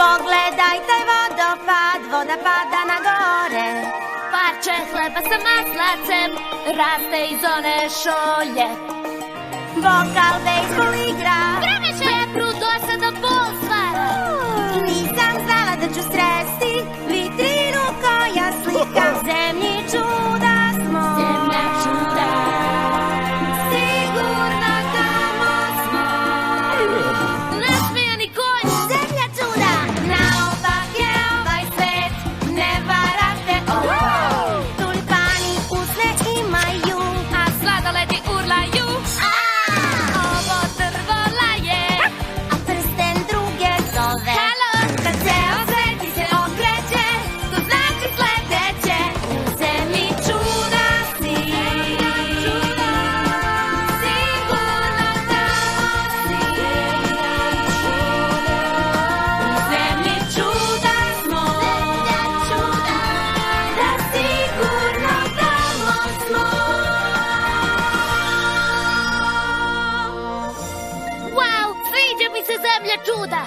Pogledaj taj vodopad, voda pada na gore. Parče hleba sa maslacem raste iz one šolje. Vokal bejsbol igra, Petru dosadan bol stvara. nisam znala da ću sresti vitrinu koja slika zemlji čuda smo. Zemlja čuda. Sigurno tamo smo. Nasmejani konj. Zemlja čuda, naopak je ovaj svet, ne varate ovo. Tulipani usne imaju, A sladoledi urlaju. Ovo drvo laje. a prsten druge zove. Halo. Kad ceo svet ti se okreće, to znači sledeće. U zemlji čuda si. Sigurno tamo si. U zemlji čuda smo. Da sigurno tamo smo. Wow, sviđa mi se zemlja čuda.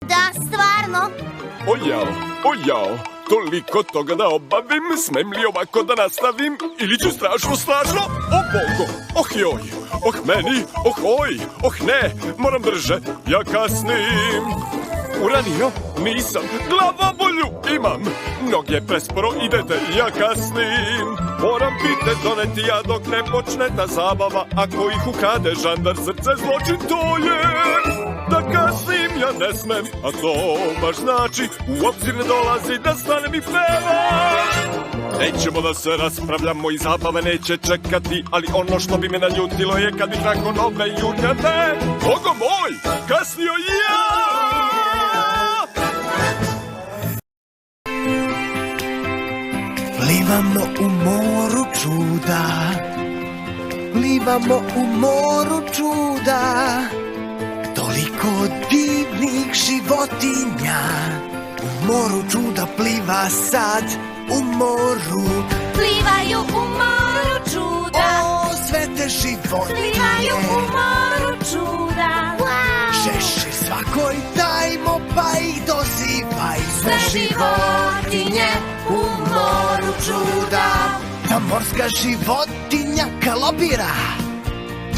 Da, stvarno. Ojao, toliko toga da obavim, smem li ovako da nastavim ili ću strašno, o bogo, oh joj, oh meni, oh oj, oh ne, moram brže, ja kasnim. Uranio, nisam, glavobolju imam, noge presporo idete, ja kasnim. Moram pite doneti ja dok ne počne ta zabava, ako ih ukrade žandar srce zločin to je. Da kasnim ja ne smem, a to baš znači u obzir ne dolazi da stanem i pevam. Nećemo da se raspravljamo i zabave neće čekati, ali ono što bi me naljutilo je kad bih nakon ove jutarnje, Bogo moj, kasnio ja! Plivamo u moru čuda, plivamo u moru čuda, toliko divnih životinja. U moru čuda pliva sad, u moru. Plivaju u moru čuda. O, sve te životinje. Plivaju u moru čuda. Češće svakoj dajmo pa ih dozivaj. Sve životinje u moru čuda. Ta morska životinja galopira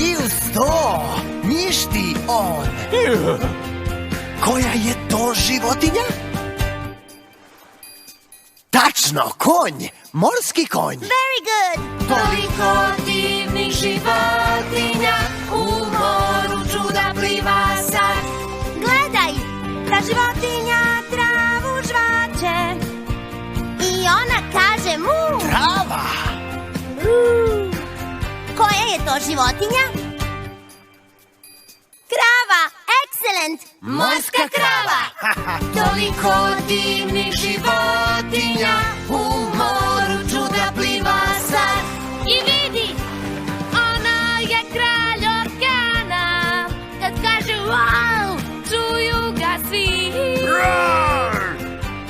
i uz to njišti on. Koja je to životinja? Tačno, konj, morski konj. Very good. Toliko divnih životinja u moru čuda pliva sad. Gledaj, ta životinja travu žvaće i ona kaže mu. Trava. Koja je to životinja? Krava, excellent. Morska krava. Toliko divnih životinja u moru čuda pliva sad. I vidi, ona je kralj orkana. Kad kaže wow, čuju ga svi.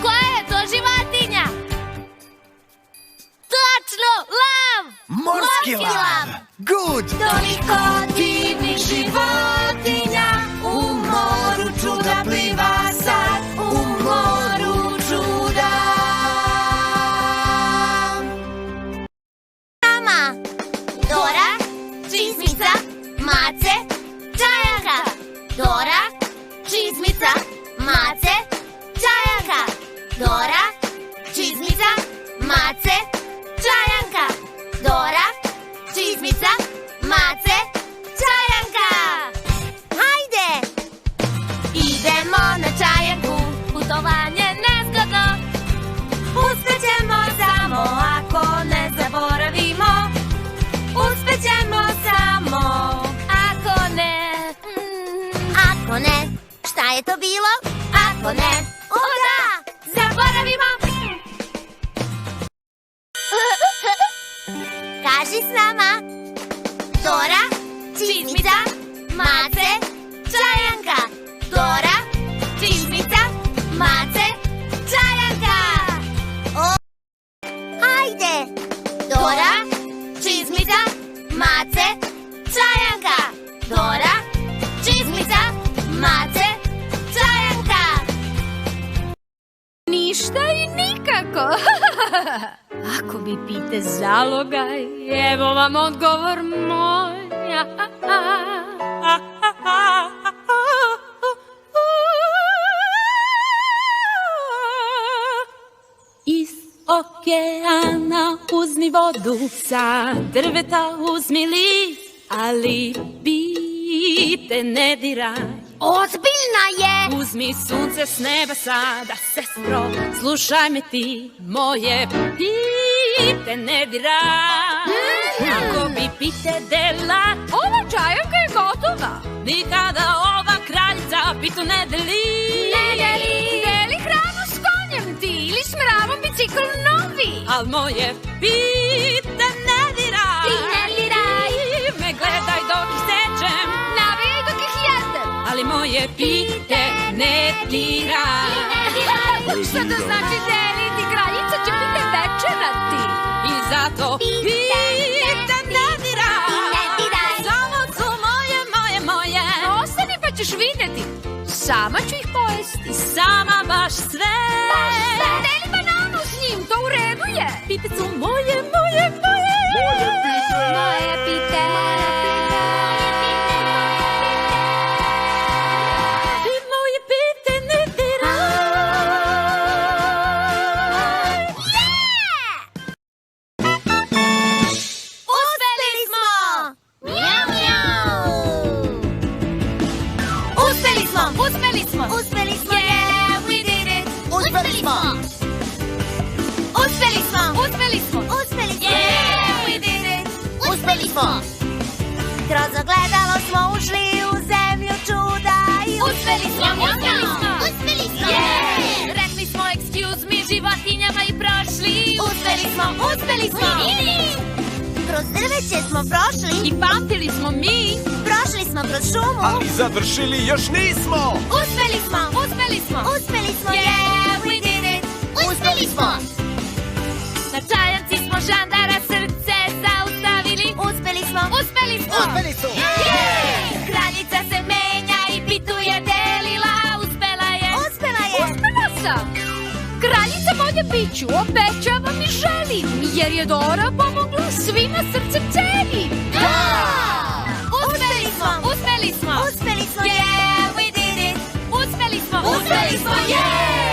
Koja je to životinja? Tačno, lav! Morski lav. Good. Toliko divnih životinja u moru čuda pliva sad. U moru čuda. Mama, Dora, čizmica, Mace, Čajanka. Dora, čizmica, Mace, Čajanka. Dora, čizmica, Mace, Čajanka. Dora, čizmica, Mace, Čajanka. Hajde! Idemo na Čajanku, putovanje nezgodno. Uspećemo samo ako ne zaboravimo. Uspećemo samo Ako ne... ako ne. Šta je to bilo? Ako ne. O da! Zaboravimo! Kaži s nama. Dora, čizmica, Mace, Čajanka. Dora, čizmica, Mace, Čajanka. Hajde! Dora, čizmica, Mace, Čajanka. Dora, čizmica, Mace, Čajanka. ništa i nikako. Ako mi pite zalogaj, evo vam odgovor moj. Iz okeana uzmi vodu, sa drveta uzmi list, ali pite ne diraj. Ozbiljna je! Uzmi sunce s neba sada, sestro, slušaj me ti, moje pite ne diraj. Ako bi pite dela, ova čajanka je gotova. Nikada ova kraljica pitu ne deli. Ne deli. Deli hranu s konjem ti ili s mravom bicikl novi. Al moje pite ne diraj. Ti ne diraj. Me gledaj dok ih sečem, navijaj dok ih jedem. Ali moje pite ne diraj. Šta to znači deliti? Kraljica će pite večerati. I zato pite ne diraj. Samo su moje. Ostani pa ćeš videti. Sama ću ih pojesti. Sama baš sve. Deli bananu s njim, to u redu je. Pite su moje. Moje pite! Moje pite! I moje pite ne diraj. Uspeli smo! Mjau, mjau! Uspeli smo! Uspeli smo. Uspeli smo! Yeah, we did it. Uspeli smo! Uspeli smo! Uspeli smo. Uspeli smo! Yeah, we did it. Uspeli smo! Kroz ogledalo smo ušli u zemlju čuda i Uspeli smo. Uspeli smo. Uspeli smo! Yeah. Rekli smo excuse me životinjama i prošli. Uspeli smo! Uspeli smo! Kroz drveće smo prošli, I pamtili smo mi. prošli smo kroz šumu. Ali završili još nismo! Uspeli smo! Uspeli smo. Uspeli smo! Yeah, we did it. Uspeli smo! Na čajanci smo žandara srce zaustavili. Uspeli smo! Uspeli smo. Uspeli su! Yeah. Kraljica se menja i pitu je delila. Uspela je. Uspela je! Uspela sam. Kraljica bolje piću, obećavam i želim, jer je Dora pomogla svima srcem celim. Uspeli smo! Uspeli smo. Uspeli smo! Yeah, we did it. Uspeli smo. Uspeli smo, yeah.